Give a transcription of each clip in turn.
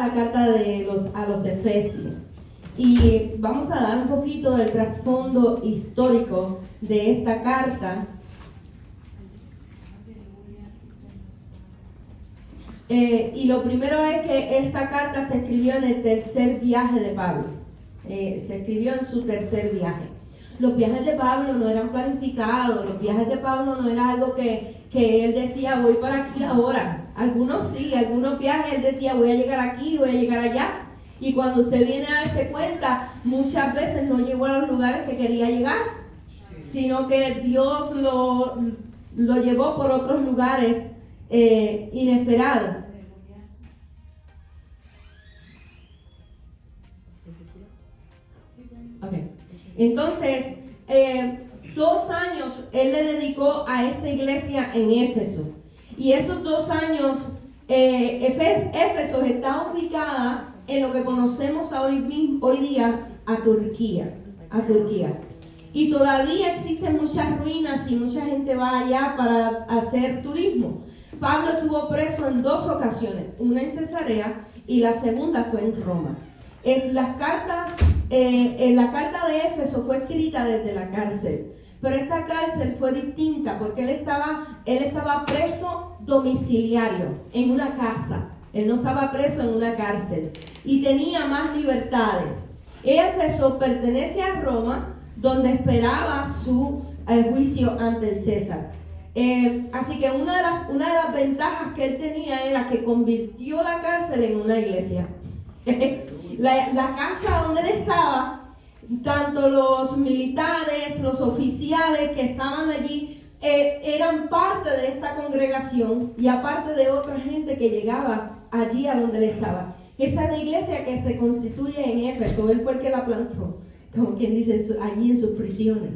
la carta a los Efesios. Y vamos a dar un poquito del trasfondo histórico de esta carta. Y lo primero es que esta carta se escribió en el tercer viaje de Pablo. Se escribió en su tercer viaje. Los viajes de Pablo no eran planificados, los viajes de Pablo no era algo que él decía voy para aquí ahora. Algunos sí, algunos viajes él decía voy a llegar aquí, voy a llegar allá. Y cuando usted viene a darse cuenta, muchas veces no llegó a los lugares que quería llegar, sino que Dios lo llevó por otros lugares inesperados. Okay. Entonces, 2 años él le dedicó a esta iglesia en Éfeso. Y esos 2 años, Éfeso está ubicada en lo que conocemos hoy día a Turquía. Y todavía existen muchas ruinas y mucha gente va allá para hacer turismo. Pablo estuvo preso en 2 ocasiones, una en Cesarea y la segunda fue en Roma. La carta de Éfeso fue escrita desde la cárcel, pero esta cárcel fue distinta porque él estaba preso domiciliario en una casa. Él no estaba preso en una cárcel y tenía más libertades. Éfeso pertenece a Roma, donde esperaba su juicio ante el César. Así que una de las ventajas que él tenía era que convirtió la cárcel en una iglesia. La casa donde él estaba, tanto los militares, los oficiales que estaban allí, eran parte de esta congregación y aparte de otra gente que llegaba allí a donde él estaba. Esa es la iglesia que se constituye en Éfeso. Él fue el que la plantó, como quien dice, allí en sus prisiones.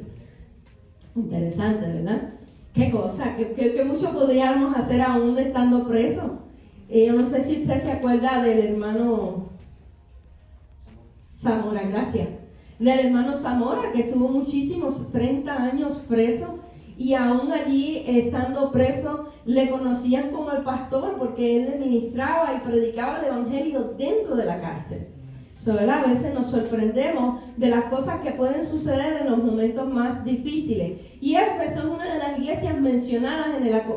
Interesante, ¿verdad? Qué cosa, que mucho podríamos hacer aún estando presos. Yo no sé si usted se acuerda del hermano Zamora, gracias. Del hermano Zamora, que estuvo muchísimos 30 años preso. Y aún allí, estando preso, le conocían como el pastor porque él le ministraba y predicaba el evangelio dentro de la cárcel. ¿Verdad? A veces nos sorprendemos de las cosas que pueden suceder en los momentos más difíciles. Y Éfeso es una de las iglesias mencionadas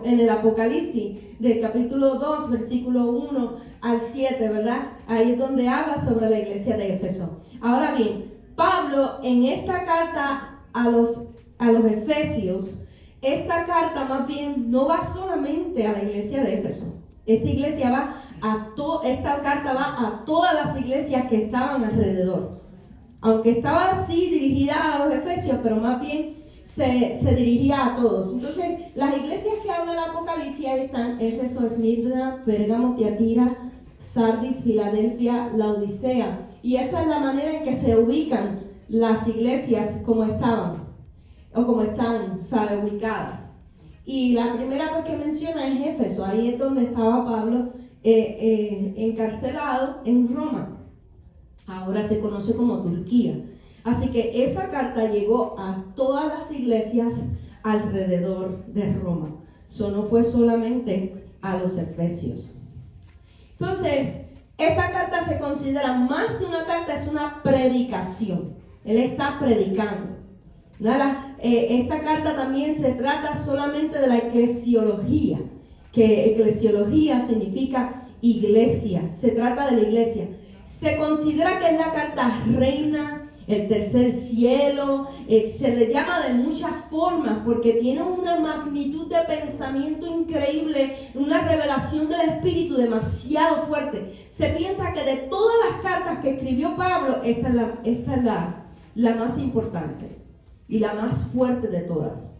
en el Apocalipsis, del capítulo 2, versículo 1 al 7, ¿verdad? Ahí es donde habla sobre la iglesia de Éfeso. Ahora bien, Pablo en esta carta a los Efesios, esta carta más bien no va solamente a la iglesia de Éfeso. Esta carta va a todas las iglesias que estaban alrededor. Aunque estaba así dirigida a los Efesios, pero más bien se dirigía a todos. Entonces, las iglesias que habla el Apocalipsis están Éfeso, Esmirna, Pérgamo, Tiatira, Sardis, Filadelfia, Laodicea. Y esa es la manera en que se ubican las iglesias como estaban. O como están, ubicadas. Y la primera que menciona es Éfeso. Ahí es donde estaba Pablo encarcelado en Roma. Ahora se conoce como Turquía. Así que esa carta llegó a todas las iglesias alrededor de Roma. Eso no fue solamente a los Efesios. Entonces, esta carta se considera más que una carta, es una predicación. Él está predicando. Esta carta también se trata solamente de la eclesiología, que eclesiología significa iglesia, se trata de la iglesia. Se considera que es la carta reina, el tercer cielo, se le llama de muchas formas porque tiene una magnitud de pensamiento increíble, una revelación del Espíritu demasiado fuerte. Se piensa que de todas las cartas que escribió Pablo, esta es la más importante y la más fuerte de todas,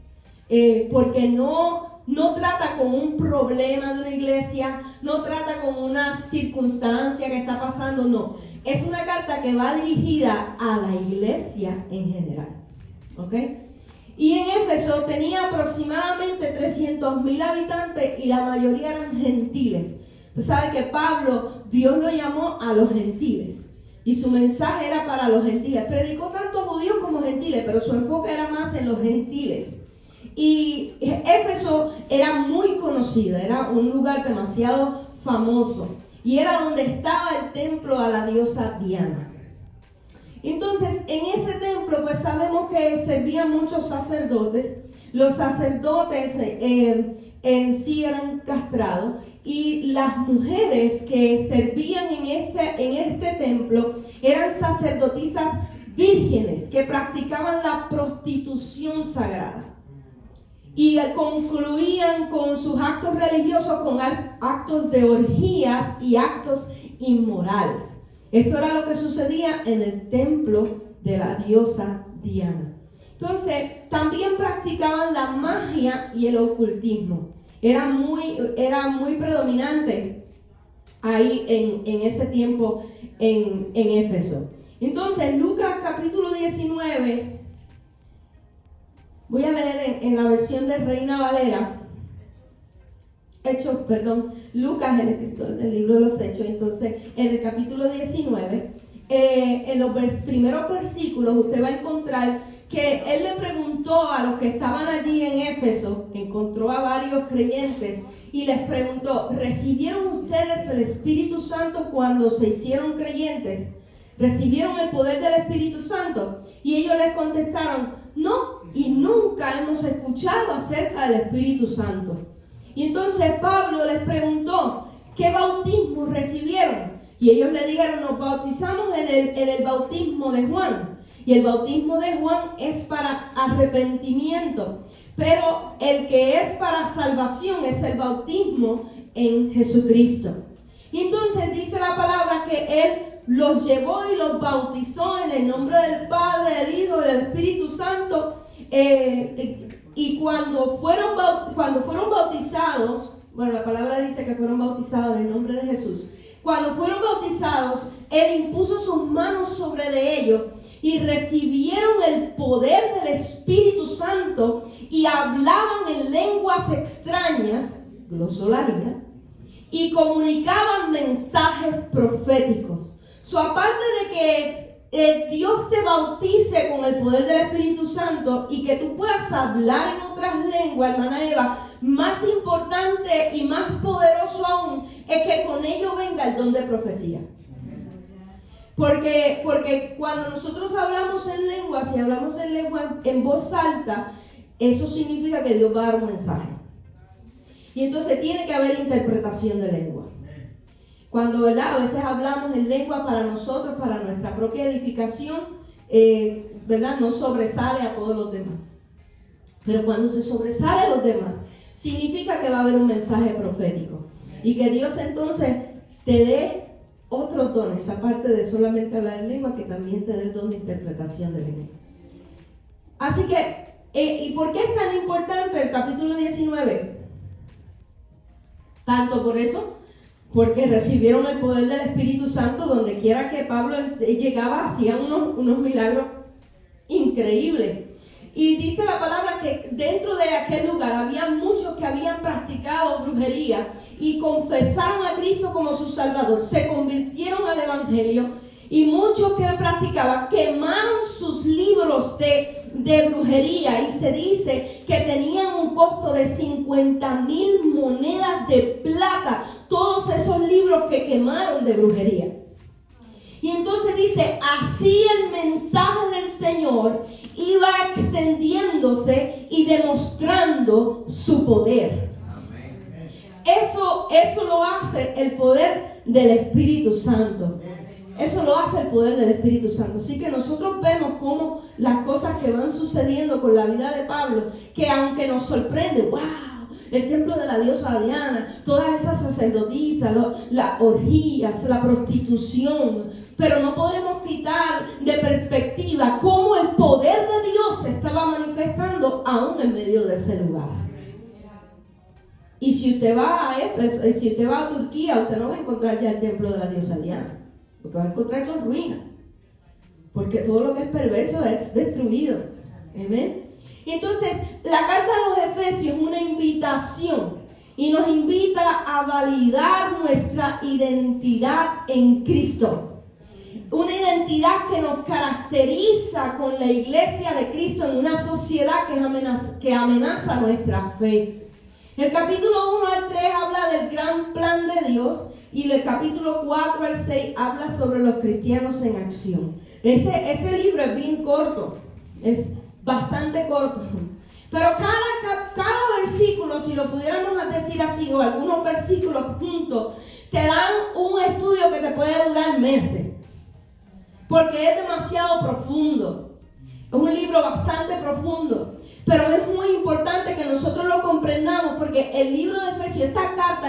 porque no trata con un problema de una iglesia, no trata con una circunstancia que está pasando, no. Es una carta que va dirigida a la iglesia en general. ¿Ok? Y en Éfeso tenía aproximadamente 300,000 habitantes y la mayoría eran gentiles. Usted sabe que Pablo, Dios lo llamó a los gentiles. Y su mensaje era para los gentiles. Predicó tanto a judíos como gentiles, pero su enfoque era más en los gentiles. Y Éfeso era muy conocida, era un lugar demasiado famoso. y era donde estaba el templo a la diosa Diana. Entonces, en ese templo, pues sabemos que servían muchos sacerdotes. Los sacerdotes en sí eran castrados, y las mujeres que servían en este templo eran sacerdotisas vírgenes que practicaban la prostitución sagrada. Y concluían con sus actos religiosos con actos de orgías y actos inmorales. Esto era lo que sucedía en el templo de la diosa Diana. Entonces, también practicaban la magia y el ocultismo. Era muy predominante ahí en ese tiempo en Éfeso. Entonces, Lucas capítulo 19, voy a leer en la versión de Reina Valera. Lucas, el escritor del libro de los Hechos. Entonces, en el capítulo 19, en los primeros versículos, usted va a encontrar que él le preguntó a los que estaban allí en Éfeso, encontró a varios creyentes y les preguntó: ¿recibieron ustedes el Espíritu Santo cuando se hicieron creyentes? ¿Recibieron el poder del Espíritu Santo? Y ellos les contestaron: no, y nunca hemos escuchado acerca del Espíritu Santo. Y entonces Pablo les preguntó: ¿qué bautismo recibieron? Y ellos le dijeron: nos bautizamos en el bautismo de Juan. Y el bautismo de Juan es para arrepentimiento, pero el que es para salvación es el bautismo en Jesucristo. Y entonces dice la palabra que él los llevó y los bautizó en el nombre del Padre, del Hijo y del Espíritu Santo. Y cuando fueron bautizados, bueno, la palabra dice que fueron bautizados en el nombre de Jesús. Cuando fueron bautizados, él impuso sus manos sobre de ellos y recibieron el poder del Espíritu Santo y hablaban en lenguas extrañas, glosolalia, y comunicaban mensajes proféticos. Aparte de que Dios te bautice con el poder del Espíritu Santo y que tú puedas hablar en otras lenguas, hermana Eva, más importante y más poderoso aún es que con ello venga el don de profecía. Porque cuando nosotros hablamos en lenguas y hablamos en lengua en voz alta, eso significa que Dios va a dar un mensaje. Y entonces tiene que haber interpretación de lengua. Cuando, ¿verdad?, a veces hablamos en lengua para nosotros, para nuestra propia edificación, ¿verdad?, no sobresale a todos los demás. Pero cuando se sobresale a los demás, significa que va a haber un mensaje profético. Y que Dios entonces te dé otros dones, aparte de solamente hablar en lengua, que también te dé el don de interpretación de lengua. Así que, ¿y por qué es tan importante el capítulo 19? Tanto por eso, porque recibieron el poder del Espíritu Santo. Donde quiera que Pablo llegaba, hacían unos milagros increíbles. Y dice la palabra que dentro de aquel lugar había muchos que habían practicado brujería y confesaron a Cristo como su Salvador. Se convirtieron al Evangelio, y muchos que practicaban quemaron sus libros de brujería, y se dice que tenían un costo de 50,000 monedas de plata, todos esos libros que quemaron de brujería. Y entonces dice, así el mensaje del Señor iba extendiéndose y demostrando su poder. Eso lo hace el poder del Espíritu Santo. Eso lo hace el poder del Espíritu Santo. Así que nosotros vemos cómo las cosas que van sucediendo con la vida de Pablo, que aunque nos sorprende, ¡wow!, el templo de la diosa Diana, todas esas sacerdotisas, las orgías, la prostitución, pero no podemos quitar de perspectiva cómo el poder de Dios se estaba manifestando aún en medio de ese lugar. Y si usted va a Éfeso, si usted va a Turquía, usted no va a encontrar ya el templo de la diosa Diana. Lo que va a encontrar son ruinas, porque todo lo que es perverso es destruido. Amén. Y entonces la carta a los Efesios es una invitación, y nos invita a validar nuestra identidad en Cristo. Una identidad que nos caracteriza con la iglesia de Cristo en una sociedad que amenaza nuestra fe. El capítulo 1 al 3 habla del gran plan de Dios, y el capítulo 4 al 6 habla sobre los cristianos en acción. Ese libro es bien corto, es bastante corto. Pero cada versículo, si lo pudiéramos decir así, o algunos versículos juntos, te dan un estudio que te puede durar meses. Porque es demasiado profundo. Es un libro bastante profundo. Pero es muy importante que nosotros lo comprendamos, porque el libro de Efesios, esta carta,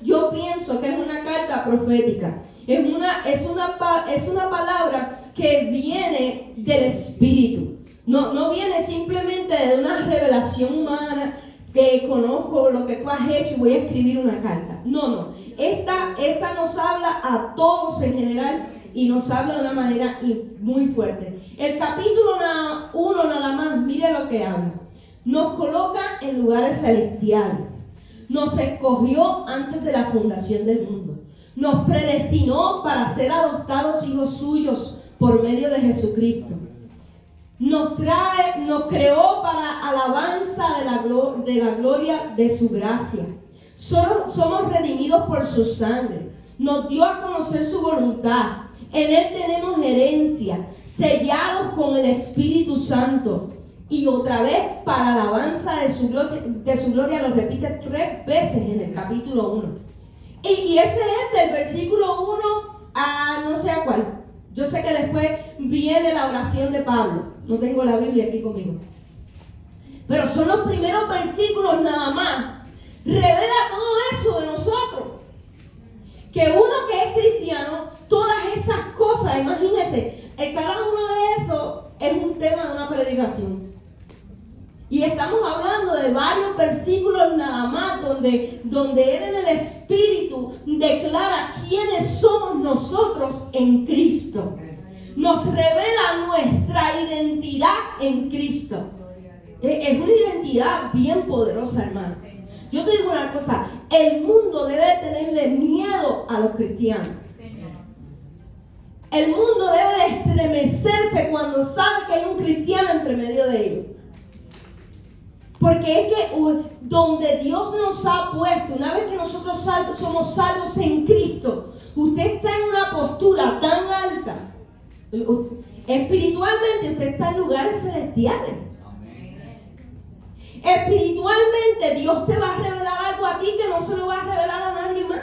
yo pienso que es una carta profética. Es una palabra que viene del Espíritu. No viene simplemente de una revelación humana, que conozco lo que tú has hecho y voy a escribir una carta. No. Esta nos habla a todos en general y nos habla de una manera muy fuerte. El capítulo 1 nada más, mire lo que habla. Nos coloca en lugares celestiales. Nos escogió antes de la fundación del mundo. Nos predestinó para ser adoptados hijos suyos por medio de Jesucristo. Nos creó para alabanza de la gloria de su gracia. Somos redimidos por su sangre. Nos dio a conocer su voluntad. En él tenemos herencia, sellados con el Espíritu Santo. Y otra vez, para alabanza de su gloria, lo repite 3 veces en el capítulo 1. Y ese es del versículo 1 a no sé a cuál. Yo sé que después viene la oración de Pablo. No tengo la Biblia aquí conmigo. Pero son los primeros versículos nada más. Revela todo eso de nosotros. Que uno que es cristiano, todas esas cosas, imagínense, cada uno de esos es un tema de una predicación. Y estamos hablando de varios versículos nada más, donde Él en el Espíritu declara quiénes somos nosotros en Cristo. Nos revela nuestra identidad en Cristo. Es una identidad bien poderosa, hermano. Yo te digo una cosa, el mundo debe tenerle miedo a los cristianos. El mundo debe de estremecerse cuando sabe que hay un cristiano entre medio de ellos. Porque es que donde Dios nos ha puesto, una vez que nosotros somos salvos en Cristo, usted está en una postura tan alta. Espiritualmente usted está en lugares celestiales. Espiritualmente Dios te va a revelar algo a ti que no se lo va a revelar a nadie más.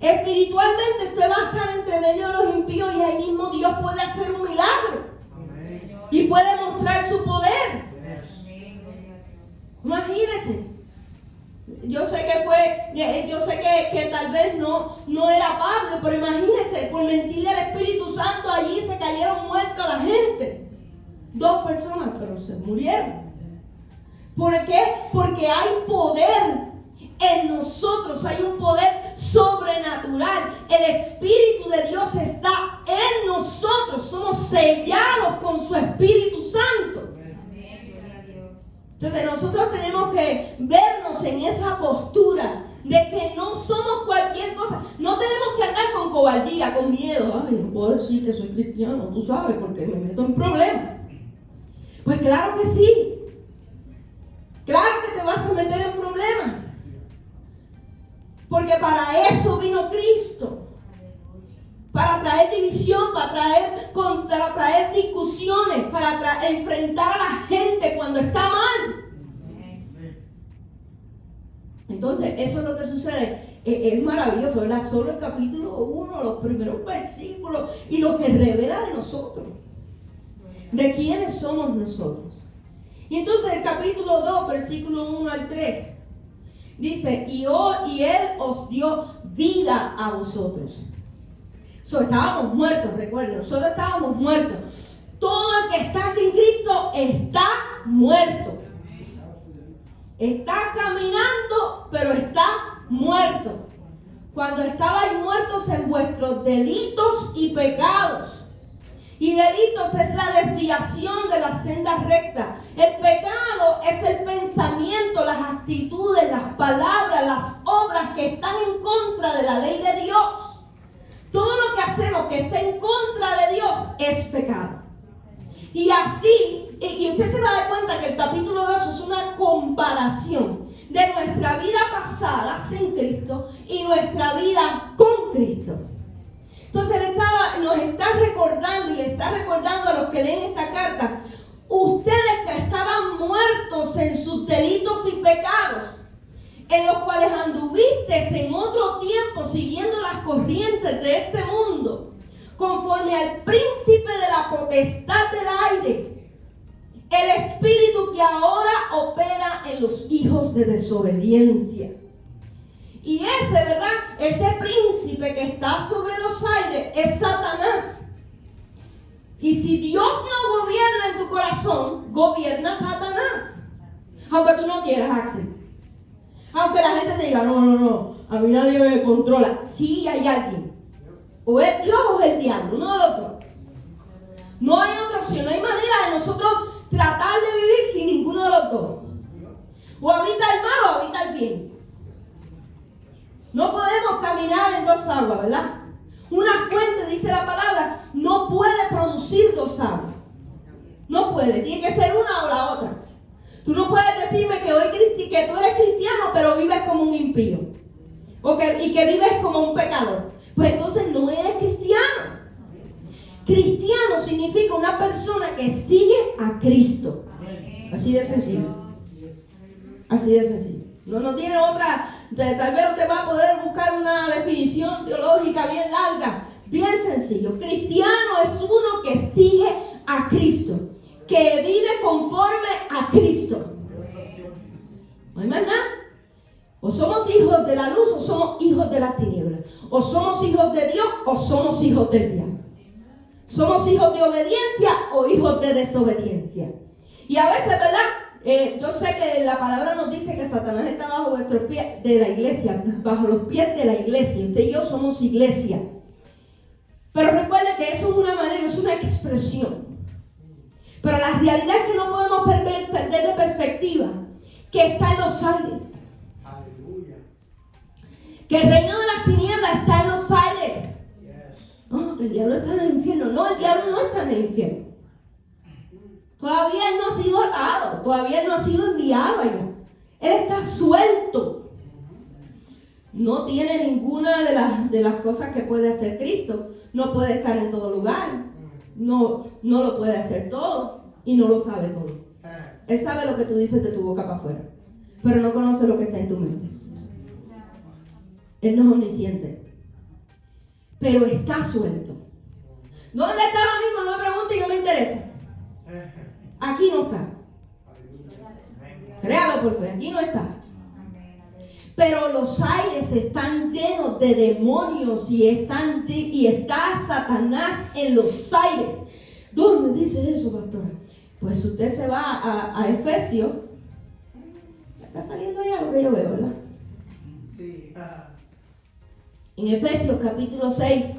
Espiritualmente usted va a estar entre medio de los impíos y ahí mismo Dios puede hacer un milagro. Y puede mostrar su poder. Imagínense. Yo sé que tal vez no era Pablo, pero imagínense, por mentirle al Espíritu Santo, allí se cayeron muertos la gente. 2 personas, pero se murieron. ¿Por qué? Porque hay poder en nosotros, hay un poder sobrenatural. El Espíritu de Dios está en nosotros, somos sellados con su Espíritu Santo. Entonces nosotros tenemos que vernos en esa postura de que no somos cualquier cosa. No tenemos que andar con cobardía, con miedo. Ay, no puedo decir que soy cristiano, tú sabes, porque me meto en problemas. Pues claro que sí. Claro que te vas a meter en problemas. Porque para eso vino Cristo. Para traer división, para traer discusiones, para enfrentar a la gente cuando está mal. Entonces, eso es lo que sucede. Es maravilloso, ¿verdad? Solo el capítulo 1, los primeros versículos y lo que revela de nosotros. De quiénes somos nosotros. Y entonces el capítulo 2, versículo 1 al 3, dice, y Él os dio vida a vosotros. Estábamos muertos, recuerden, nosotros estábamos muertos. Todo el que está sin Cristo está muerto. Está caminando, pero está muerto. Cuando estabais muertos en vuestros delitos y pecados. Y delitos es la desviación de la senda recta. El pecado es el pensamiento, las actitudes, las palabras, las obras que están en contra de la ley de Dios. Todo lo que hacemos que esté en contra de Dios es pecado. Y así, y usted se va a dar cuenta que el capítulo 2 es una comparación de nuestra vida pasada basadas en Cristo y nuestra vida con Cristo. Entonces nos está recordando y le está recordando a los que leen esta carta, ustedes que estaban muertos en sus delitos y pecados, en los cuales anduviste en otro tiempo siguiendo las corrientes de este mundo, conforme al príncipe de la potestad del aire, el espíritu que ahora opera en los hijos de desobediencia. Y ese, ¿verdad? Ese príncipe que está sobre los aires es Satanás. Y si Dios no gobierna en tu corazón, gobierna Satanás. Aunque tú no quieras, Axel. Aunque la gente te diga, no, a mí nadie me controla. Sí hay alguien. O es Dios o es el diablo, uno de los dos. No hay otra opción, no hay manera de nosotros tratar de vivir sin ninguno de los dos. O habita el mal o habita el bien. No podemos caminar en dos aguas, ¿verdad? Una fuente, dice la palabra, no puede producir dos aguas. No puede, tiene que ser una o la otra. Tú no puedes decirme que tú eres cristiano, pero vives como un impío. Y que vives como un pecador. Pues entonces no eres cristiano. Cristiano significa una persona que sigue a Cristo. Así de sencillo. Así de sencillo. No tiene otra. Tal vez usted va a poder buscar una definición teológica bien larga. Bien sencillo. Cristiano es uno que sigue a Cristo, que vive conforme a Cristo. No hay más nada. O somos hijos de la luz o somos hijos de las tinieblas. O somos hijos de Dios o somos hijos del diablo. Somos hijos de obediencia o hijos de desobediencia. Y a veces, ¿verdad? Yo sé que la palabra nos dice que Satanás está bajo vuestros pies de la iglesia, bajo los pies de la iglesia. Usted y yo somos iglesia. Pero recuerde que eso es una manera, es una expresión. Pero la realidad es que no podemos perder de perspectiva que está en los aires. Aleluya. Que el reino de las tinieblas está en los aires. No, que el diablo está en el infierno. No, el diablo no está en el infierno. Todavía él no ha sido atado, todavía él no ha sido enviado allá. Él está suelto. No tiene ninguna de las cosas que puede hacer Cristo. No puede estar en todo lugar. No lo puede hacer todo y no lo sabe todo. Él sabe lo que tú dices de tu boca para afuera, pero no conoce lo que está en tu mente. Él no es omnisciente, pero está suelto. ¿Dónde está lo mismo? No me pregunte y no me interesa. Aquí no está. Créalo por fe, aquí no está. Pero los aires están llenos de demonios y está Satanás en los aires. ¿Dónde dice eso, pastora? Pues usted se va a Efesios. Está saliendo ya lo que yo veo, ¿verdad? Sí. En Efesios capítulo 6.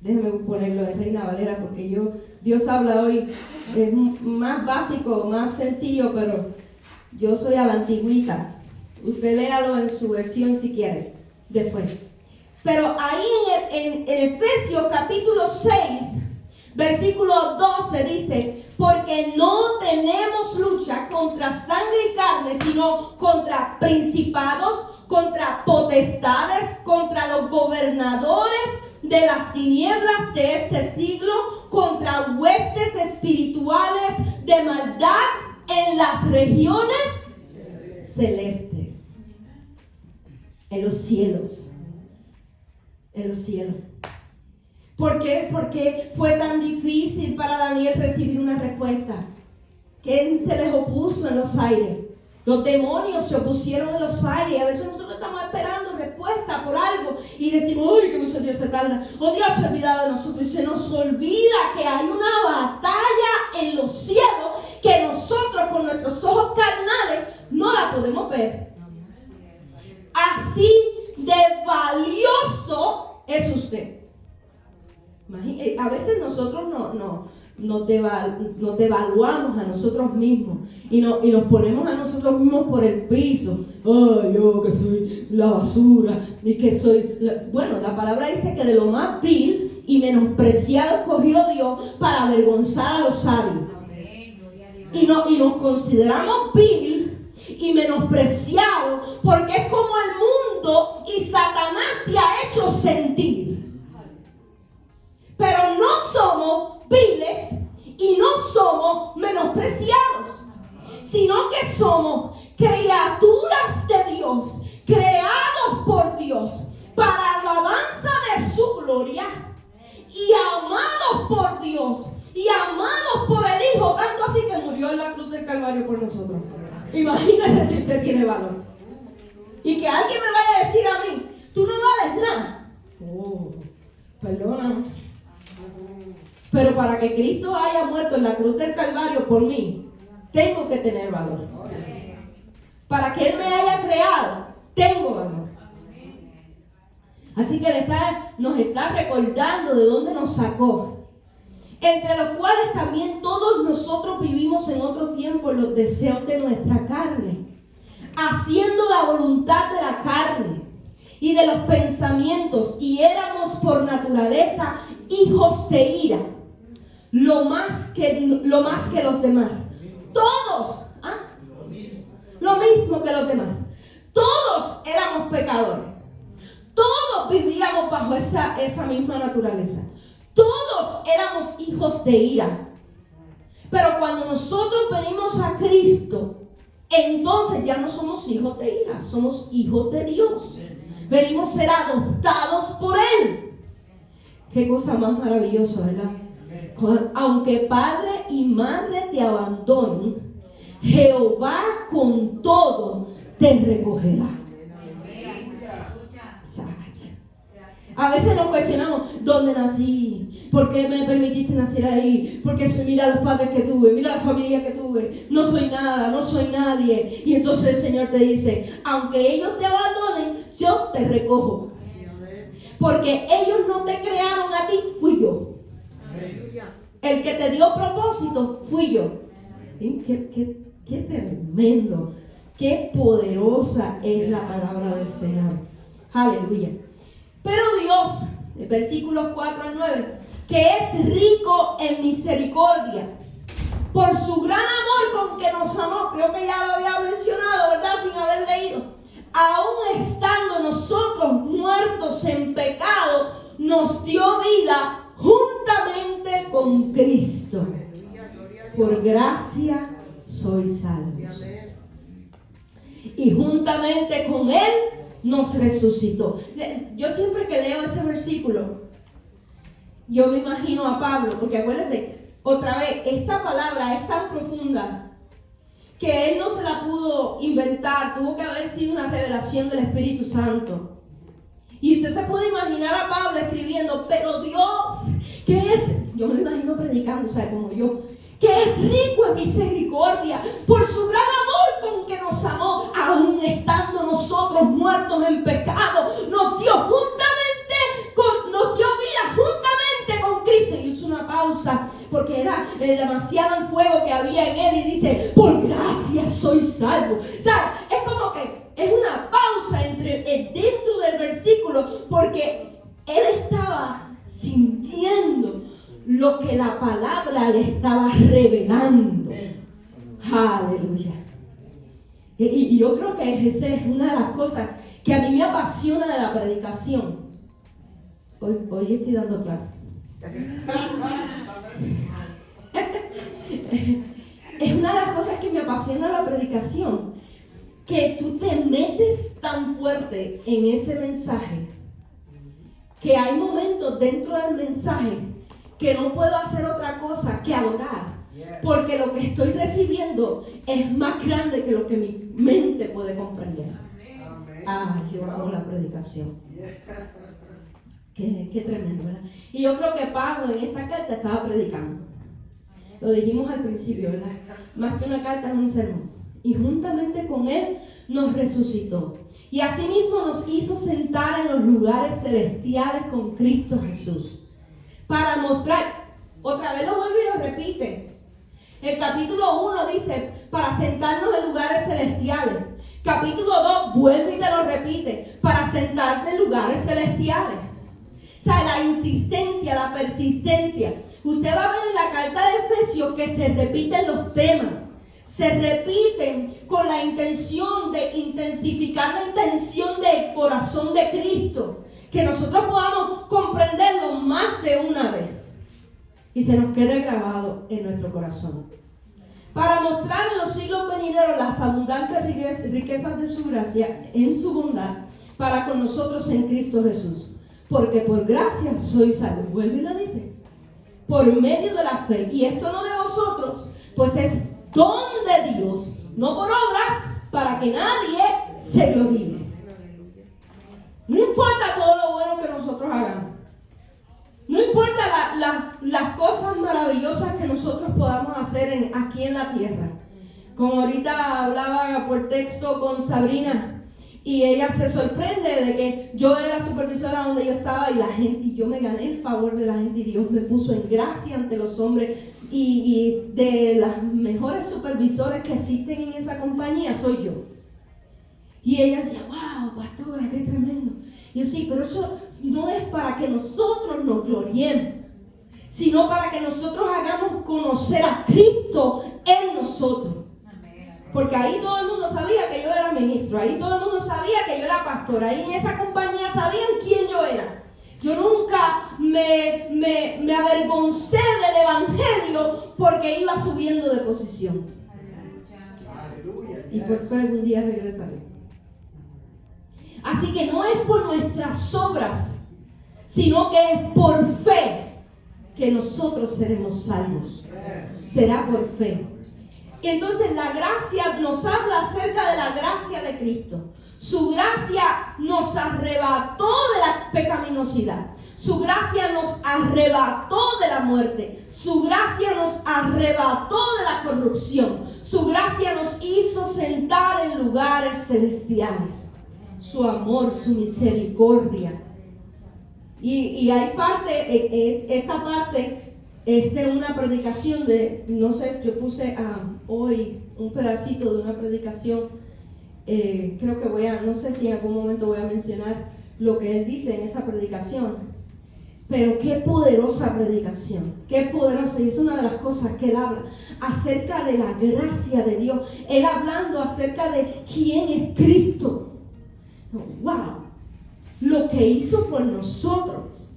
Déjeme ponerlo en Reina Valera porque Dios habla hoy, es más básico, más sencillo, pero yo soy a la antigüita. Usted léalo en su versión si quiere, después. Pero ahí en Efesios capítulo 6, versículo 12 dice, porque no tenemos lucha contra sangre y carne, sino contra principados, contra potestades, contra los gobernadores de las tinieblas de este siglo, contra huestes espirituales de maldad en las regiones celestes, en los cielos. En los cielos. ¿Por qué? Porque fue tan difícil para Daniel recibir una respuesta. ¿Quién se les opuso en los aires? Los demonios se opusieron en los aires. A veces nosotros estamos esperando respuesta por algo y decimos, ¡ay, que muchos días se tardan! ¡Oh, Dios se ha olvidado de nosotros! Y se nos olvida que hay una batalla en los cielos que nosotros con nuestros ojos carnales no la podemos ver. Así de valioso es usted. A veces nosotros nos devaluamos a nosotros mismos y nos ponemos a nosotros mismos por el piso. Ay, yo que soy la basura y que soy... Bueno, la palabra dice que de lo más vil y menospreciado escogió Dios para avergonzar a los sabios. Y nos consideramos vil y menospreciados porque es como el mundo y Satanás te ha hecho sentir. Pero no somos viles y no somos menospreciados, sino que somos criaturas de Dios, creados por Dios para alabanza de su gloria y amados por Dios y amados por el Hijo, tanto así que murió en la cruz del Calvario por nosotros. Imagínese si usted tiene valor y que alguien me vaya a decir a mí, tú no vales nada. Perdóname, pero para que Cristo haya muerto en la cruz del Calvario por mí, tengo que tener valor. Para que Él me haya creado, tengo valor. Así que nos está recordando de dónde nos sacó. Entre los cuales también todos nosotros vivimos en otro tiempo en los deseos de nuestra carne, haciendo la voluntad de la carne y de los pensamientos, y éramos por naturaleza hijos de ira, lo más que los demás. Todos, lo mismo que los demás. Todos éramos pecadores. Todos vivíamos bajo esa misma naturaleza. Todos éramos hijos de ira. Pero cuando nosotros venimos a Cristo, entonces ya no somos hijos de ira, somos hijos de Dios. Venimos a ser adoptados por Él. Qué cosa más maravillosa, ¿verdad? Aunque padre y madre te abandonen, Jehová con todo te recogerá. A veces nos cuestionamos, ¿dónde nací? ¿Por qué me permitiste nacer ahí? Porque mira los padres que tuve, mira la familia que tuve, no soy nada, no soy nadie. Y entonces el Señor te dice, aunque ellos te abandonen, yo te recojo. Porque ellos no te crearon a ti, fui yo. El que te dio propósito, fui yo. Qué tremendo, qué poderosa es la palabra del Señor. Aleluya. Pero Dios, en versículos 4 al 9, que es rico en misericordia, por su gran amor con que nos amó, creo que ya lo había mencionado, ¿verdad? Sin haber leído. Aún estando nosotros muertos en pecado, nos dio vida juntamente con Cristo. Por gracia sois salvos. Y juntamente con Él nos resucitó. Yo siempre que leo ese versículo, yo me imagino a Pablo, porque acuérdense, otra vez, esta palabra es tan profunda que él no se la pudo inventar, tuvo que haber sido una revelación del Espíritu Santo. Y usted se puede imaginar a Pablo escribiendo, pero Dios, que es, yo me lo imagino predicando, o sea, como yo, que es rico en misericordia, por su gran amor con que nos amó, aún estando nosotros muertos en pecado, nos dio vida juntamente con Cristo. Y hizo una pausa, porque era demasiado el fuego que había en él, y dice, por gracia soy salvo. O sea, es como que es una pausa dentro del versículo, porque él estaba sintiendo lo que la palabra le estaba revelando. Aleluya. Y yo creo que esa es una de las cosas que a mí me apasiona de la predicación. Hoy estoy dando clase. Es una de las cosas que me apasiona la predicación, que tú te metes tan fuerte en ese mensaje que hay momentos dentro del mensaje que no puedo hacer otra cosa que adorar, porque lo que estoy recibiendo es más grande que lo que mi mente puede comprender. Yo amo la predicación. Qué tremendo, ¿verdad? Y yo creo que Pablo en esta carta estaba predicando. Lo dijimos al principio, ¿verdad? Más que una carta es un sermón. Y juntamente con él nos resucitó. Y asimismo nos hizo sentar en los lugares celestiales con Cristo Jesús. Para mostrar, otra vez lo vuelve y lo repite. El capítulo 1 dice, para sentarnos en lugares celestiales. Capítulo 2 vuelve y te lo repite, para sentarte en lugares celestiales. O sea, la insistencia, la persistencia. Usted va a ver en la carta de Efesios que se repiten los temas. Se repiten con la intención de intensificar la intención del corazón de Cristo. Que nosotros podamos comprenderlo más de una vez. Y se nos quede grabado en nuestro corazón. Para mostrar en los siglos venideros las abundantes riquezas de su gracia en su bondad para con nosotros en Cristo Jesús. Porque por gracia sois salvos. Vuelve y lo dice. Por medio de la fe. Y esto no de vosotros, pues es don de Dios, no por obras, para que nadie se gloríe. No importa todo lo bueno que nosotros hagamos. No importa las cosas maravillosas que nosotros podamos hacer aquí en la tierra. Como ahorita hablaba por texto con Sabrina, y ella se sorprende de que yo era supervisora donde yo estaba y la gente, y yo me gané el favor de la gente y Dios me puso en gracia ante los hombres y de las mejores supervisores que existen en esa compañía soy yo. Y ella decía, wow, pastora, qué tremendo. Y yo sí, pero eso no es para que nosotros nos gloriemos, sino para que nosotros hagamos conocer a Cristo en nosotros. Porque ahí todo el mundo sabía que yo era ministro, ahí todo el mundo sabía que yo era pastor, ahí en esa compañía sabían quién yo era. Yo nunca me avergoncé del evangelio porque iba subiendo de posición. Y por fe algún día regresaré. Así que no es por nuestras obras, sino que es por fe que nosotros seremos salvos. Será por fe. Y entonces la gracia nos habla acerca de la gracia de Cristo. Su gracia nos arrebató de la pecaminosidad. Su gracia nos arrebató de la muerte. Su gracia nos arrebató de la corrupción. Su gracia nos hizo sentar en lugares celestiales. Su amor, su misericordia. Y hay esta parte es de una predicación de, no sé, yo puse hoy un pedacito de una predicación, creo que no sé si en algún momento voy a mencionar lo que él dice en esa predicación, pero qué poderosa predicación, qué poderosa, y es una de las cosas que él habla, acerca de la gracia de Dios, él hablando acerca de quién es Cristo, wow, lo que hizo por nosotros,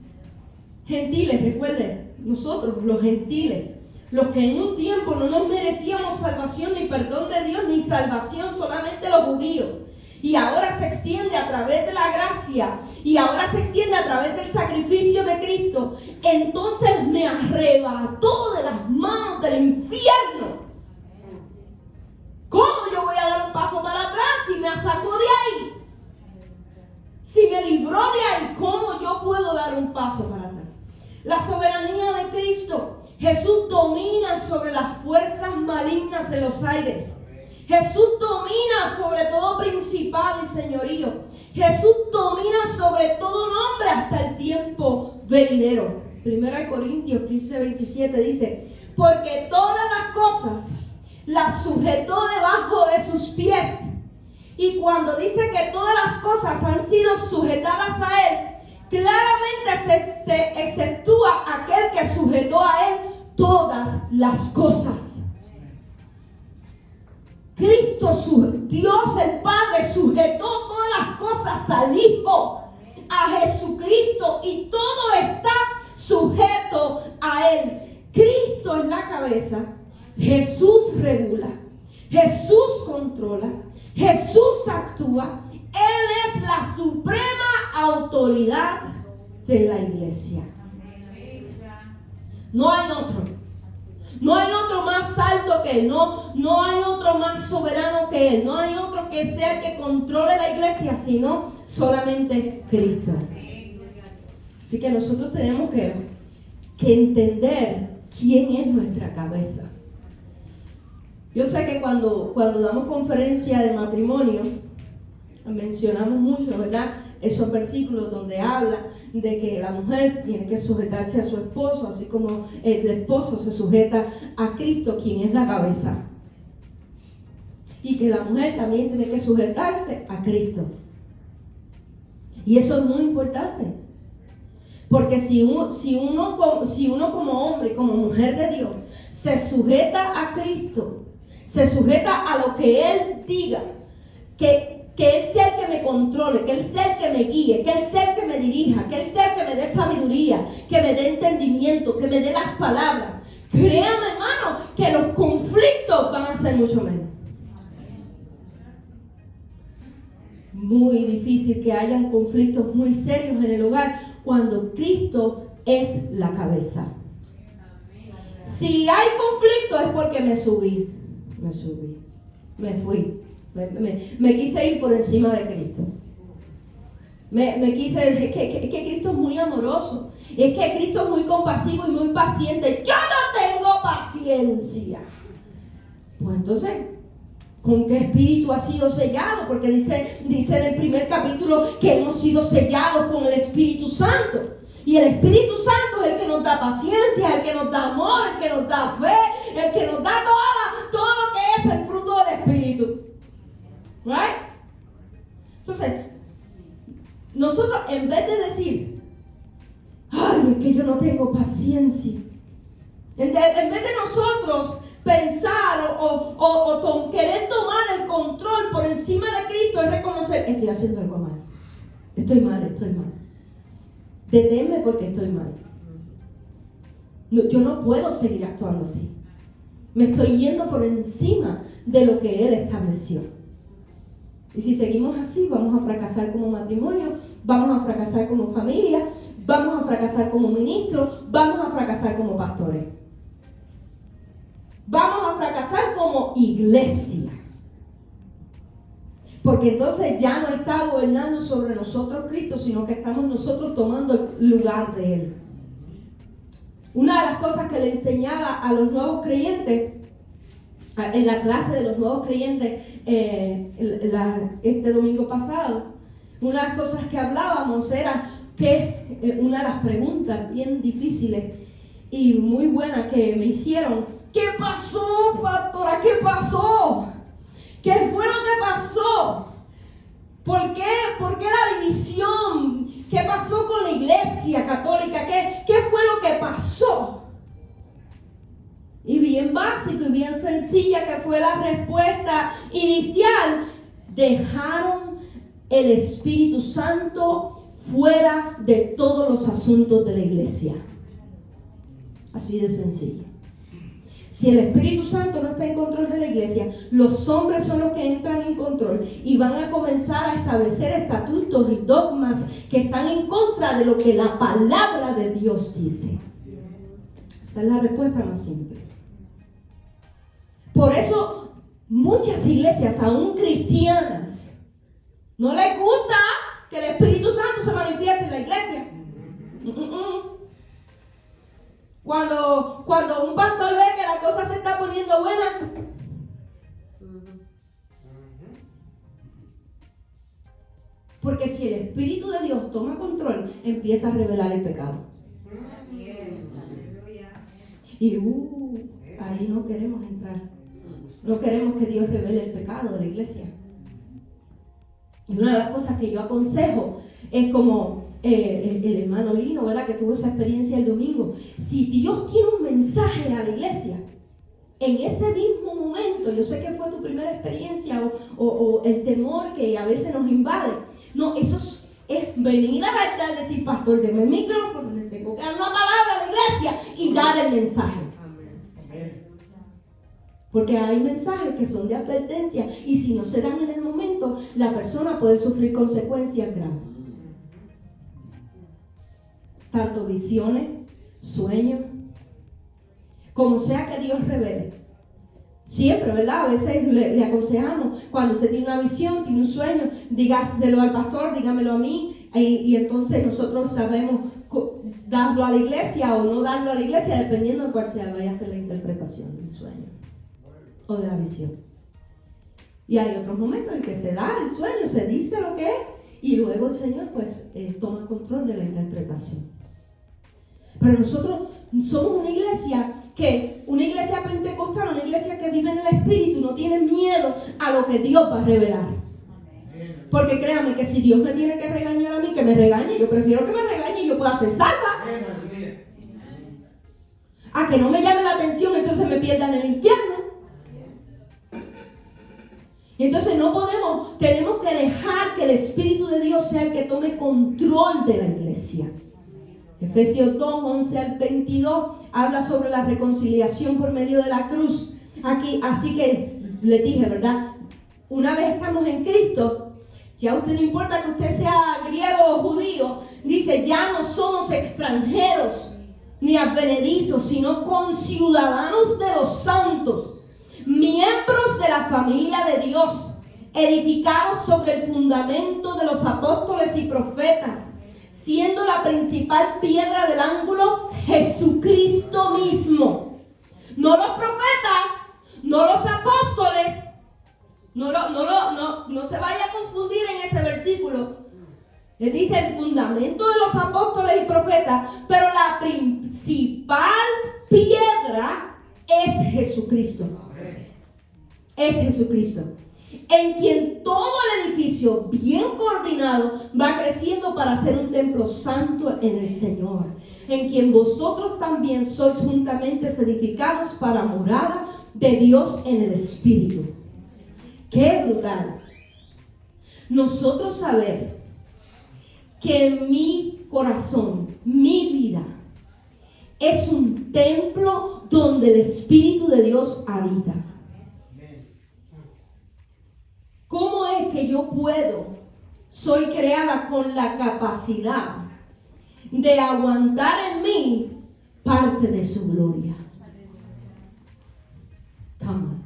gentiles, recuerden, nosotros, los gentiles, los que en un tiempo no nos merecíamos salvación ni perdón de Dios, ni salvación, solamente los judíos. Y ahora se extiende a través de la gracia, y ahora se extiende a través del sacrificio de Cristo. Entonces me arrebató de las manos del infierno. ¿Cómo yo voy a dar un paso para atrás si me sacó de ahí? Si me libró de ahí, ¿cómo yo puedo dar un paso para atrás? La soberanía de Cristo. Jesús domina sobre las fuerzas malignas en los aires. Jesús domina sobre todo principado y señorío. Jesús domina sobre todo nombre hasta el tiempo venidero. 1 Corintios 15:27 dice, porque todas las cosas las sujetó debajo de sus pies. Y cuando dice que todas las cosas han sido sujetadas a Él, claramente se exceptúa aquel que sujetó a Él todas las cosas. Cristo, Dios el Padre, sujetó todas las cosas al Hijo, a Jesucristo, y todo está sujeto a Él. Cristo es la cabeza, Jesús regula, Jesús controla, Jesús actúa. Él es la suprema autoridad de la iglesia. No hay otro. No hay otro más alto que Él. No hay otro más soberano que Él. No hay otro que sea el que controle la iglesia, sino solamente Cristo. Así que nosotros tenemos que entender quién es nuestra cabeza. Yo sé que cuando damos conferencia de matrimonio, mencionamos mucho, ¿verdad? Esos versículos donde habla de que la mujer tiene que sujetarse a su esposo, así como el esposo se sujeta a Cristo, quien es la cabeza. Y que la mujer también tiene que sujetarse a Cristo. Y eso es muy importante. Porque si uno como hombre, como mujer de Dios, se sujeta a Cristo, se sujeta a lo que Él diga, que Él sea el que me controle, que Él sea el que me guíe, que Él sea el que me dirija, que Él sea el que me dé sabiduría, que me dé entendimiento, que me dé las palabras. Créame, hermano, que los conflictos van a ser mucho menos. Muy difícil que hayan conflictos muy serios en el hogar cuando Cristo es la cabeza. Si hay conflicto es porque me fui, me quise ir por encima de Cristo. Es que Cristo es muy amoroso, es que Cristo es muy compasivo y muy paciente. Yo no tengo paciencia. Pues entonces, ¿con qué espíritu ha sido sellado? Porque dice en el primer capítulo que hemos sido sellados con el Espíritu Santo. Y el Espíritu Santo es el que nos da paciencia, el que nos da amor, el que nos da fe, el que nos da todo lo que es el fruto del Espíritu. ¿Right? Entonces, nosotros en vez de decir, ay, es que yo no tengo paciencia, en vez de nosotros pensar o querer tomar el control por encima de Cristo, es reconocer, estoy haciendo algo mal. Estoy mal. Deténme porque estoy mal. No, yo no puedo seguir actuando así. Me estoy yendo por encima de lo que Él estableció. Y si seguimos así, vamos a fracasar como matrimonio, vamos a fracasar como familia, vamos a fracasar como ministros, vamos a fracasar como pastores. Vamos a fracasar como iglesia. Porque entonces ya no está gobernando sobre nosotros Cristo, sino que estamos nosotros tomando el lugar de Él. Una de las cosas que le enseñaba a los nuevos creyentes, en la clase de los nuevos creyentes, este domingo pasado, una de las cosas que hablábamos era que una de las preguntas bien difíciles y muy buenas que me hicieron: ¿qué pasó, pastora? ¿Qué pasó? ¿Qué fue lo que pasó? ¿Por qué? ¿Por qué la división? ¿Qué pasó con la iglesia católica? ¿Qué fue lo que pasó? Y bien básico y bien sencilla que fue la respuesta inicial: dejaron el Espíritu Santo fuera de todos los asuntos de la iglesia. Así de sencillo. Si el Espíritu Santo no está en control de la iglesia, los hombres son los que entran en control y van a comenzar a establecer estatutos y dogmas que están en contra de lo que la palabra de Dios dice. Esa es la respuesta más simple. Por eso muchas iglesias, aún cristianas, no les gusta que el Espíritu Santo se manifieste en la iglesia. Cuando un pastor ve que la cosa se está poniendo buena, porque si el Espíritu de Dios toma control, empieza a revelar el pecado. Y ahí no queremos entrar. No queremos que Dios revele el pecado de la iglesia. Y una de las cosas que yo aconsejo es como el hermano Lino, ¿verdad?, que tuvo esa experiencia el domingo. Si Dios tiene un mensaje a la iglesia, en ese mismo momento, yo sé que fue tu primera experiencia o el temor que a veces nos invade. No, eso es venir a la altar y decir: pastor, denme el micrófono, les tengo que dar una palabra a la iglesia y dar el mensaje. Porque hay mensajes que son de advertencia y si no se dan en el momento, la persona puede sufrir consecuencias graves. Tanto visiones, sueños, como sea que Dios revele. Siempre, ¿verdad? A veces le aconsejamos, cuando usted tiene una visión, tiene un sueño, dígaselo al pastor, dígamelo a mí, y entonces nosotros sabemos darlo a la iglesia o no darlo a la iglesia, dependiendo de cuál sea, vaya a ser la interpretación del sueño o de la visión. Y hay otros momentos en que se da el sueño, se dice lo que es, y luego el Señor pues toma control de la interpretación. Pero nosotros somos una iglesia pentecostal, una iglesia que vive en el Espíritu, no tiene miedo a lo que Dios va a revelar. Porque créame que si Dios me tiene que regañar a mí, que me regañe. Yo prefiero que me regañe y yo pueda ser salva. A que no me llame la atención, entonces me pierda en el infierno. Y entonces no podemos, tenemos que dejar que el Espíritu de Dios sea el que tome control de la iglesia. Efesios 2, 11 al 22 habla sobre la reconciliación por medio de la cruz. Aquí, así que les dije, ¿verdad? Una vez estamos en Cristo, ya a usted no importa que usted sea griego o judío, dice, ya no somos extranjeros ni advenedizos, sino conciudadanos de los santos, miembros de la familia de Dios, edificados sobre el fundamento de los apóstoles y profetas, siendo la principal piedra del ángulo Jesucristo mismo. No los profetas, no los apóstoles, no se vaya a confundir en ese versículo. Él dice el fundamento de los apóstoles y profetas, pero la principal piedra es Jesucristo. Es Jesucristo, en quien todo el edificio bien coordinado va creciendo para ser un templo santo en el Señor, en quien vosotros también sois juntamente edificados para morada de Dios en el Espíritu. ¡Qué brutal! Nosotros saber que mi corazón, mi vida, es un templo donde el Espíritu de Dios habita. ¿Cómo es que yo soy creada con la capacidad de aguantar en mí parte de su gloria? Come on.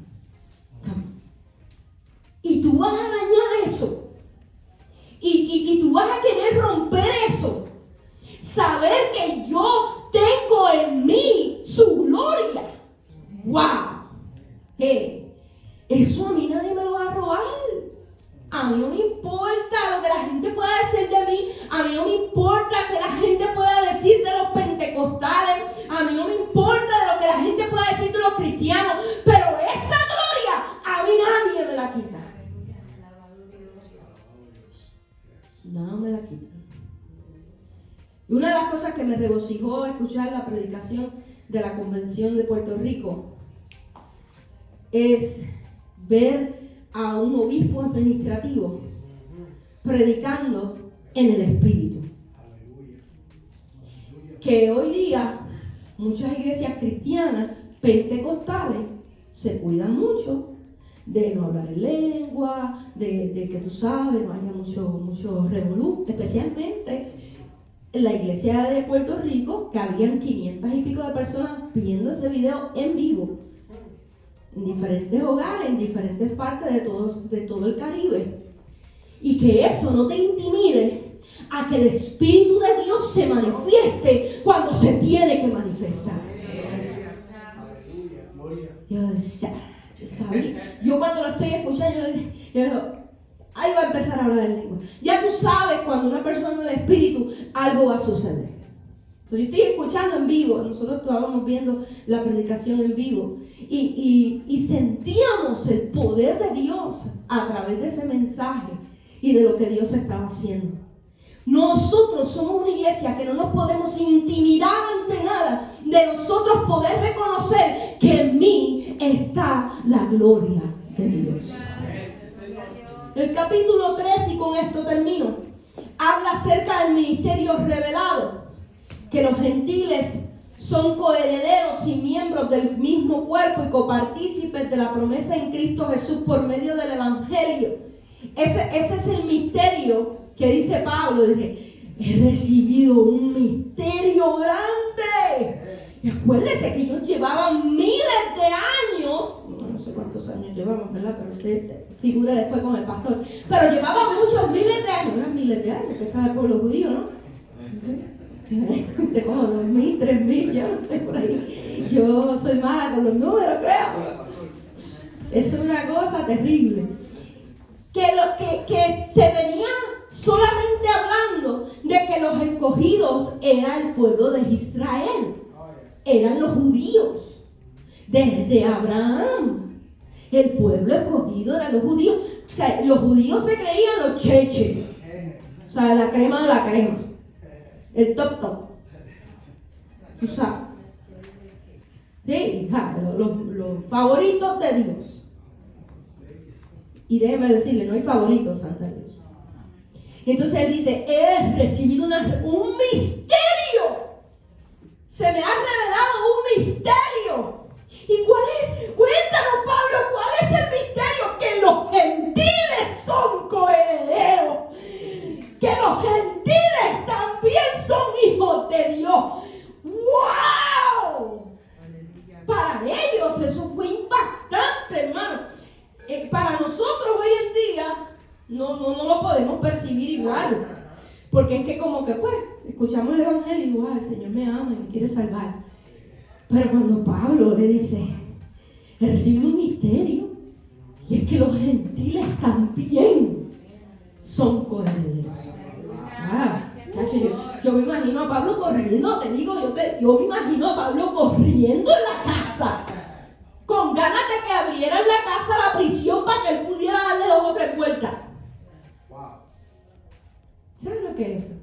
Y tú vas a dañar eso. Y tú vas a querer romper eso. Saber que yo tengo en mí su gloria. ¡Wow! Eso a mí nadie me lo va a robar. A mí no me importa lo que la gente pueda decir de mí. A mí no me importa que la gente pueda decir de los pentecostales. A mí no me importa de lo que la gente pueda decir de los cristianos. Pero esa gloria a mí nadie me la quita. No me la quita. Y una de las cosas que me regocijó escuchar la predicación de la Convención de Puerto Rico es ver a un obispo administrativo predicando en el Espíritu. Que hoy día muchas iglesias cristianas pentecostales se cuidan mucho de no hablar en lengua, de que tú sabes, no haya mucho revolú, especialmente en la iglesia de Puerto Rico, que habían 500 y pico de personas viendo ese video en vivo. En diferentes hogares, en diferentes partes de todo el Caribe. Y que eso no te intimide a que el Espíritu de Dios se manifieste cuando se tiene que manifestar. Yo sabía. Yo cuando lo estoy escuchando, yo digo, ahí va a empezar a hablar en lengua. Ya tú sabes cuando una persona en el Espíritu, algo va a suceder. Entonces, yo estoy escuchando en vivo, nosotros estábamos viendo la predicación en vivo y sentíamos el poder de Dios a través de ese mensaje y de lo que Dios estaba haciendo. Nosotros somos una iglesia que no nos podemos intimidar ante nada, de nosotros poder reconocer que en mí está la gloria de Dios. El capítulo 3, y con esto termino, habla acerca del ministerio revelado, que los gentiles son coherederos y miembros del mismo cuerpo y copartícipes de la promesa en Cristo Jesús por medio del Evangelio. Ese es el misterio que dice Pablo. Dije, he recibido un misterio grande. Y acuérdense que ellos llevaban miles de años, no sé cuántos años llevaban, ¿verdad? Pero usted se figura después con el pastor. Pero llevaban muchos miles de años, eran miles de años que estaba el pueblo judío, ¿no? De como 2.000, 3.000, yo no sé por ahí. Yo soy mala con los números, creo. Eso es una cosa terrible. Que se venía solamente hablando de que los escogidos eran el pueblo de Israel. Eran los judíos. Desde Abraham. El pueblo escogido eran los judíos. sea, los judíos se creían los cheches. O sea, la crema de la crema. El top top. Tú sabes. Sí, los favoritos de Dios. Y déjeme decirle, no hay favoritos ante Dios. Entonces él dice, he recibido un misterio. Se me ha revelado un misterio. ¿Y cuál es? Cuéntanos, Pablo, ¿cuál es el misterio? Que los gentiles son coherederos. Que los gentiles también son hijos de Dios. ¡Wow! Para ellos eso fue impactante, hermano. Para nosotros hoy en día no lo podemos percibir igual. Porque es que como que pues escuchamos el evangelio y igual, el Señor me ama y me quiere salvar. Pero cuando Pablo le dice, he recibido un misterio, y es que los gentiles también son coherederos. Yo me imagino a Pablo corriendo, te digo, yo me imagino a Pablo corriendo en la casa, con ganas de que abrieran la casa, la prisión, para que él pudiera darle 2 o 3 vueltas. ¿Saben lo que es eso?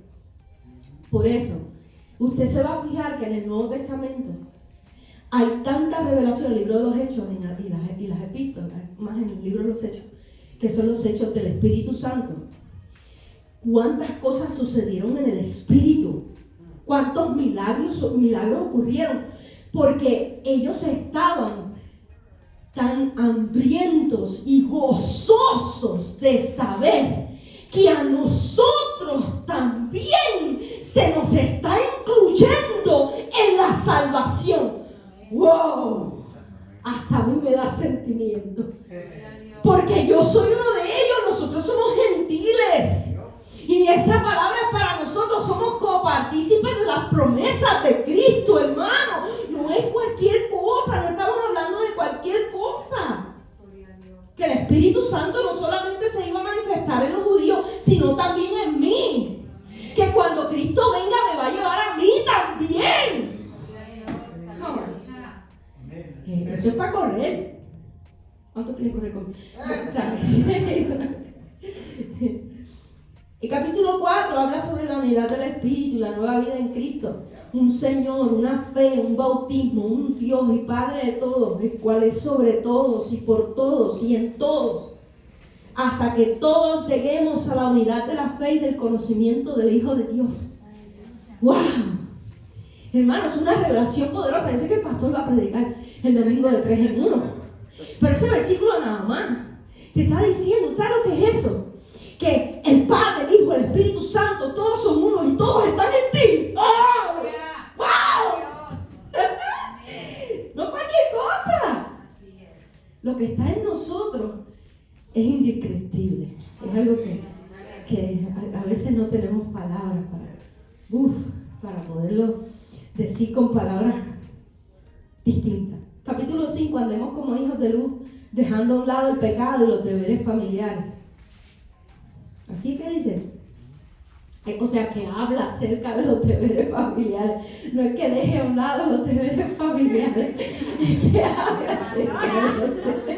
Por eso, usted se va a fijar que en el Nuevo Testamento hay tanta revelación, el libro de los Hechos y las epístolas, más en el libro de los Hechos, que son los hechos del Espíritu Santo. ¿Cuántas cosas sucedieron en el Espíritu? ¿Cuántos milagros ocurrieron? Porque ellos estaban tan hambrientos y gozosos de saber que a nosotros también se nos está incluyendo en la salvación. ¡Wow! Hasta a mí me da sentimiento. Porque yo soy uno de ellos, nosotros somos gentiles. Y esa palabra es para nosotros, somos copartícipes de las promesas de Cristo, hermano. No es cualquier cosa, no estamos hablando de cualquier cosa. Que el Espíritu Santo no solamente se iba a manifestar en los judíos, sino también en mí. Que cuando Cristo venga me va a llevar a mí también. Eso es para correr. ¿Cuántos quieren correr conmigo? El capítulo 4 habla sobre la unidad del Espíritu y la nueva vida en Cristo. Un Señor, una fe, un bautismo, un Dios y Padre de todos, el cual es sobre todos y por todos y en todos, hasta que todos lleguemos a la unidad de la fe y del conocimiento del Hijo de Dios. ¡Wow! Hermanos, es una revelación poderosa. Yo sé que el pastor va a predicar el domingo de 3 en 1. Pero ese versículo nada más te está diciendo, ¿sabes lo que es eso? Que el Padre, el Hijo, el Espíritu Santo, todos son uno y todos están en ti. ¡Oh! ¡Wow! No cualquier cosa. Lo que está en nosotros es indescriptible. Es algo que a veces no tenemos palabras para poderlo decir con palabras distintas. Capítulo 5, andemos como hijos de luz, dejando a un lado el pecado y los deberes familiares. Así que dice, o sea, que habla acerca de los deberes familiares. No es que deje a un lado los deberes familiares, es que habla acerca de los deberes.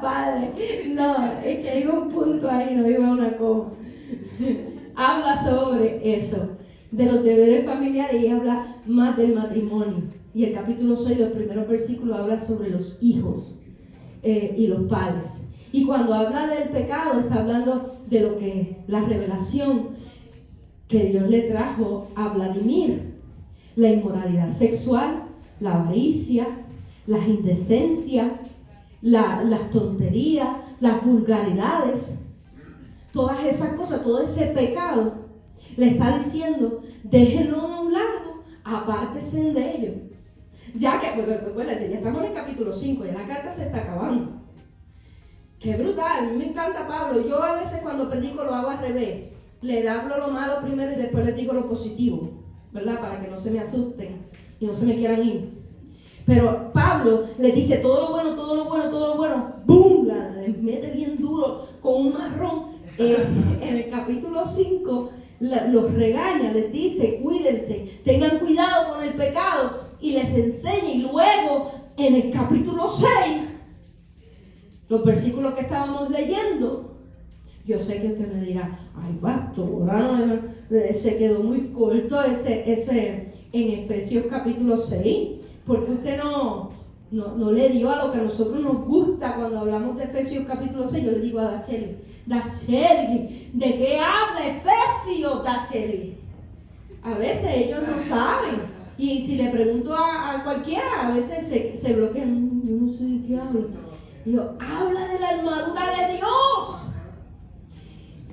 Padre, no, es que hay un punto ahí, no iba una coma. Habla sobre eso, de los deberes familiares, y habla más del matrimonio. Y el capítulo 6, los primeros versículos, habla sobre los hijos y los padres. Y cuando habla del pecado, está hablando de lo que la revelación que Dios le trajo a Vladimir: la inmoralidad sexual, la avaricia, las indecencias, las tonterías, las vulgaridades, todas esas cosas, todo ese pecado. Le está diciendo, déjenlo a un lado, apártense de ello. Ya que, acuérdense, ya estamos en el capítulo 5, ya la carta se está acabando. ¡Qué brutal! A mí me encanta Pablo. Yo a veces cuando predico lo hago al revés. Le hablo lo malo primero y después les digo lo positivo, ¿verdad? Para que no se me asusten y no se me quieran ir. Pero Pablo les dice todo lo bueno, todo lo bueno, todo lo bueno. ¡Bum! Les mete bien duro con un marrón. En el capítulo 5 los regaña, les dice, cuídense, tengan cuidado con el pecado, y les enseña. Y luego en el capítulo 6 los versículos que estábamos leyendo, yo sé que usted me dirá, ay pastora, se quedó muy corto ese en Efesios capítulo 6, porque usted no le dio a lo que a nosotros nos gusta cuando hablamos de Efesios capítulo 6. Yo le digo a Dacheli, ¿de qué habla Efesios, Dacheli? A veces ellos no saben. Y si le pregunto a cualquiera, a veces se bloquean. Yo no sé de qué habla. Y yo, habla de la armadura de Dios.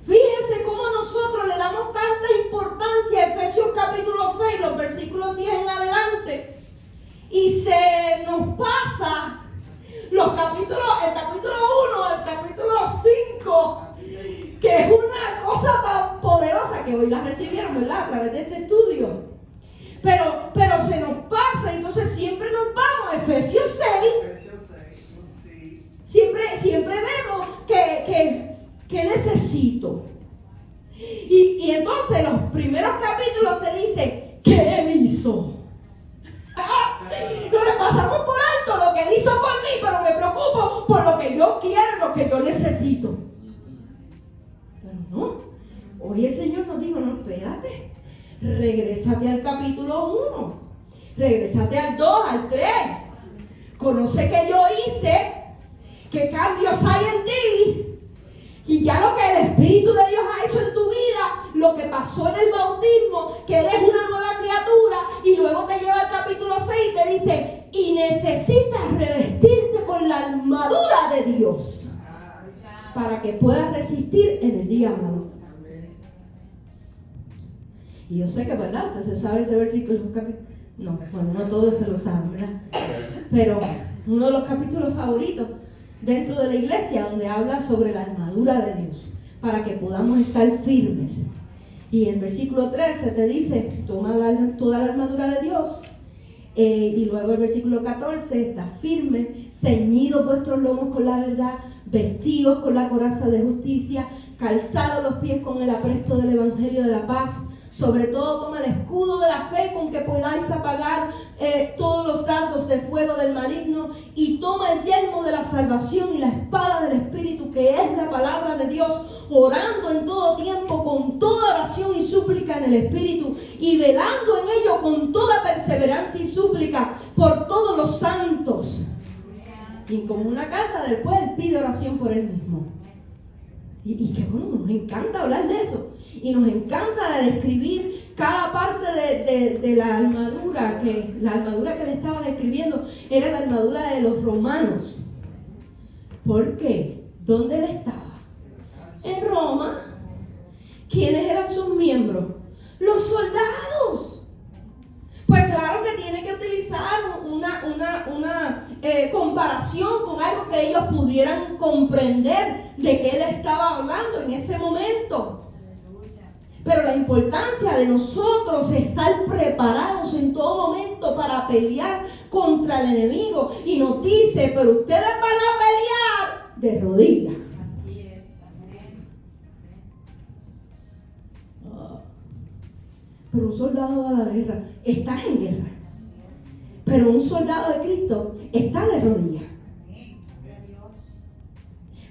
Fíjense cómo nosotros le damos tanta importancia a Efesios capítulo 6, los versículos 10 en adelante. Y se nos pasa el capítulo 1, el capítulo 5, que es una cosa tan poderosa que hoy la recibieron, ¿verdad? A través de este estudio. Pero se nos pasa, entonces siempre nos vamos a Efesios 6. Siempre vemos que necesito. Y entonces los primeros capítulos te dicen, ¿qué Él hizo? No le pasamos por alto lo que Él hizo por mí, pero me preocupo por lo que yo quiero, lo que yo necesito. Pero no, hoy el Señor nos dijo, no, espérate, regrésate al capítulo 1, regrésate al 2, al 3, conoce que yo hice, qué cambios hay en ti. Y ya lo que el Espíritu de Dios ha hecho en tu vida, lo que pasó en el bautismo, que eres una nueva criatura, y luego te lleva al capítulo 6 y te dice, y necesitas revestirte con la armadura de Dios para que puedas resistir en el día malo. Y yo sé que, ¿verdad? Usted se sabe ese versículo. No, bueno, no todos se lo saben, ¿verdad? Pero uno de los capítulos favoritos dentro de la iglesia, donde habla sobre la armadura de Dios, para que podamos estar firmes. Y en versículo 13 te dice, toma toda la armadura de Dios. Y luego el versículo 14, está firme, ceñidos vuestros lomos con la verdad, vestidos con la coraza de justicia, calzados los pies con el apresto del evangelio de la paz. Sobre todo toma el escudo de la fe con que podáis apagar todos los dardos de fuego del maligno, y toma el yelmo de la salvación y la espada del Espíritu, que es la palabra de Dios, orando en todo tiempo con toda oración y súplica en el Espíritu, y velando en ello con toda perseverancia y súplica por todos los santos. Y como una carta después él pide oración por él mismo. Y que bueno, nos encanta hablar de eso. Y nos encanta describir cada parte de la armadura, que la armadura que le estaba describiendo era la armadura de los romanos. ¿Por qué? ¿Dónde él estaba? En Roma. ¿Quiénes eran sus miembros? Los soldados. Pues claro que tiene que utilizar una comparación con algo que ellos pudieran comprender de qué él estaba hablando en ese momento. Pero la importancia de nosotros es estar preparados en todo momento para pelear contra el enemigo. Y nos dice, pero ustedes van a pelear de rodillas. Así es, amén. Pero un soldado va a la guerra, está en guerra. Pero un soldado de Cristo está de rodillas.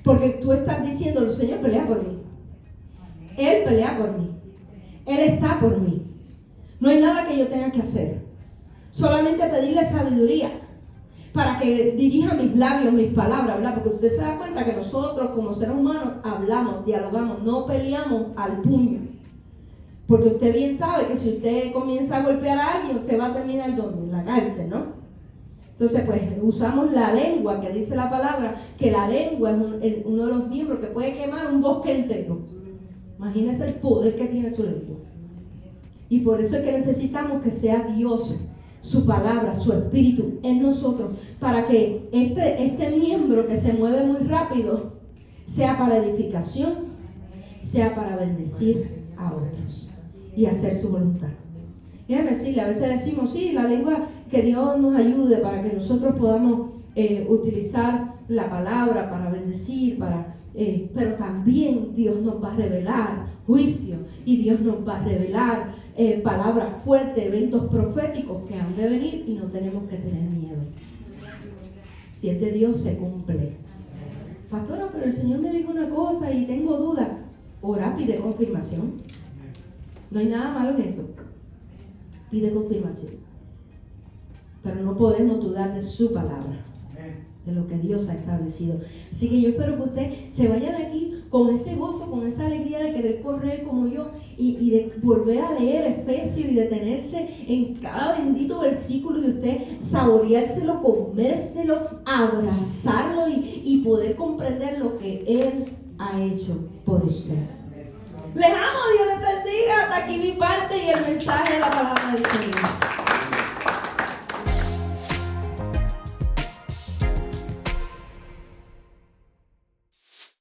Porque tú estás diciendo, el Señor pelea por mí. Él pelea por mí. Él está por mí. No hay nada que yo tenga que hacer. Solamente pedirle sabiduría para que dirija mis labios, mis palabras, ¿verdad? Porque usted se da cuenta que nosotros como seres humanos hablamos, dialogamos, no peleamos al puño. Porque usted bien sabe que si usted comienza a golpear a alguien, usted va a terminar ¿dónde? En la cárcel, ¿no? Entonces, pues usamos la lengua, que dice la palabra, que la lengua es uno de los miembros que puede quemar un bosque entero. Imagínese el poder que tiene su lengua. Y por eso es que necesitamos que sea Dios, su palabra, su espíritu en nosotros, para que este miembro que se mueve muy rápido sea para edificación, sea para bendecir a otros y hacer su voluntad. Déjame decirle, a veces decimos, sí, la lengua, que Dios nos ayude para que nosotros podamos utilizar la palabra para bendecir, pero también Dios nos va a revelar juicio, y Dios nos va a revelar palabras fuertes, eventos proféticos que han de venir, y no tenemos que tener miedo. Si es de Dios, se cumple. pero el Señor me dijo una cosa y tengo duda. Ora, pide confirmación. No hay nada malo en eso. Pide confirmación. Pero no podemos dudar de su palabra, de lo que Dios ha establecido. Así que yo espero que usted se vaya de aquí con ese gozo, con esa alegría de querer correr como yo y de volver a leer Efesios y detenerse en cada bendito versículo y usted saboreárselo, comérselo, abrazarlo y poder comprender lo que Él ha hecho por usted. Les amo, Dios les bendiga. Hasta aquí mi parte y el mensaje de la palabra del Señor.